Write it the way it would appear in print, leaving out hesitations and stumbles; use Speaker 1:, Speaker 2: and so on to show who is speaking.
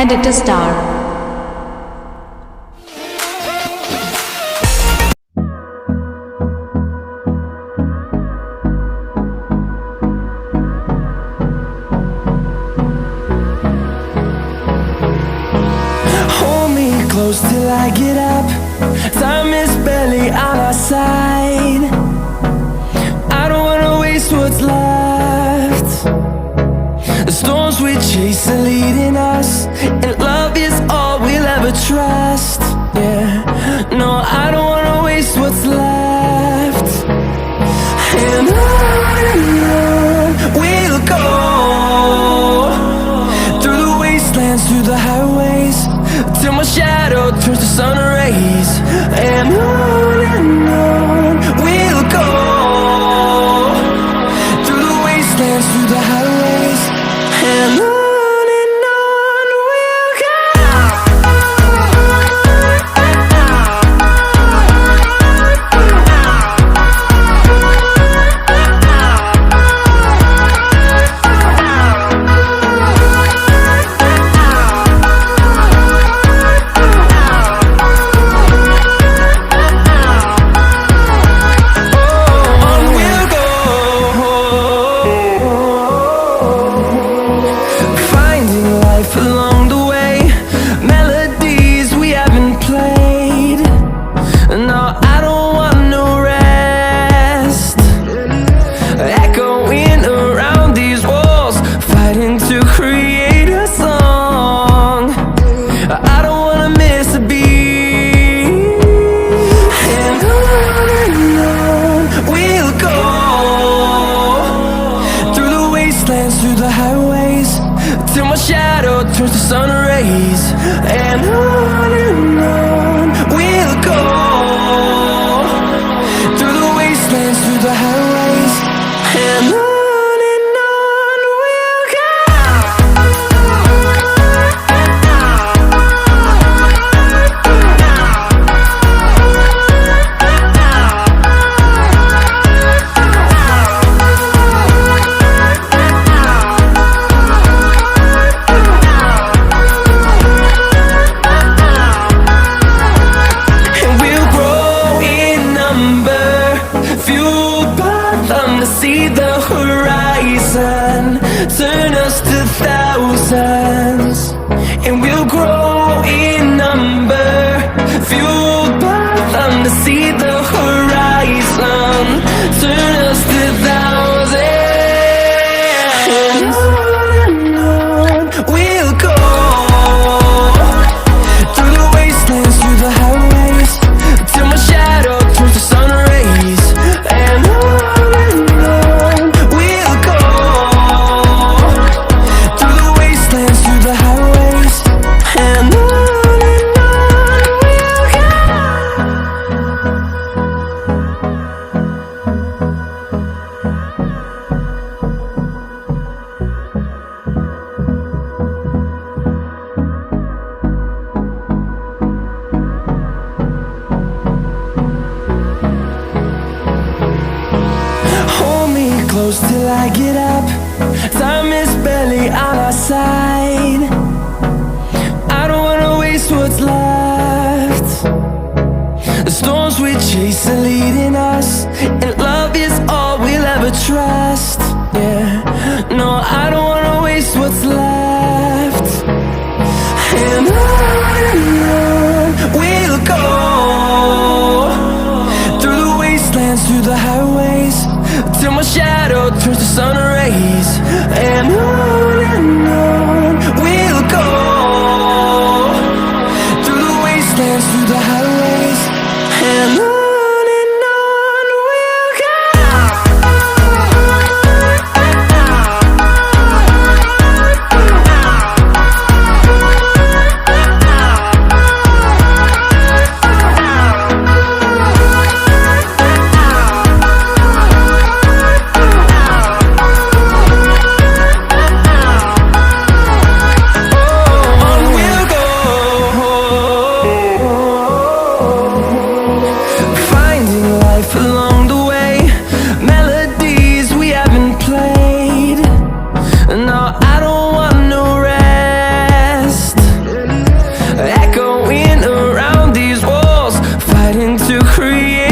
Speaker 1: and it is star.
Speaker 2: Hold me close till I get up. Time is barely on our side. I don't wanna waste what's left. The storms we chase are leading us, and love is all we'll ever trust. Yeah, no, I don't wanna waste what's left. And on we'll go, through the wastelands, through the highways, till my shadow turns to sun rays. And on we'll go, through the wastelands, through the highways, and on we'll go. Along the way, melodies we haven't played. No, I don't want no rest. Echoing around these walls, fighting to create a song. I don't wanna miss a beat. And on we'll go, through the wastelands, through the highways, till my shadow turns to sun rays. And on we'll go, through the wastelands, through the highways, and on we'll go. See the horizon, turn us to thousands, and we'll grow in number, fueled by them to see the horizon, turn us to thousands. And on we'll go, through the wastelands, through the highways, till my shadow turns to sun rays. And close till I get up. Time is barely on our side. I don't wanna waste what's left. The storms we chase are leading us, and love is all we'll ever trust. Yeah, no, I don't wanna waste what's left. And on we'll go, through the wastelands, through the highways, till my shadow turns to sun rays. And on we'll go, through the wastelands, through the highways, and on we'll go. create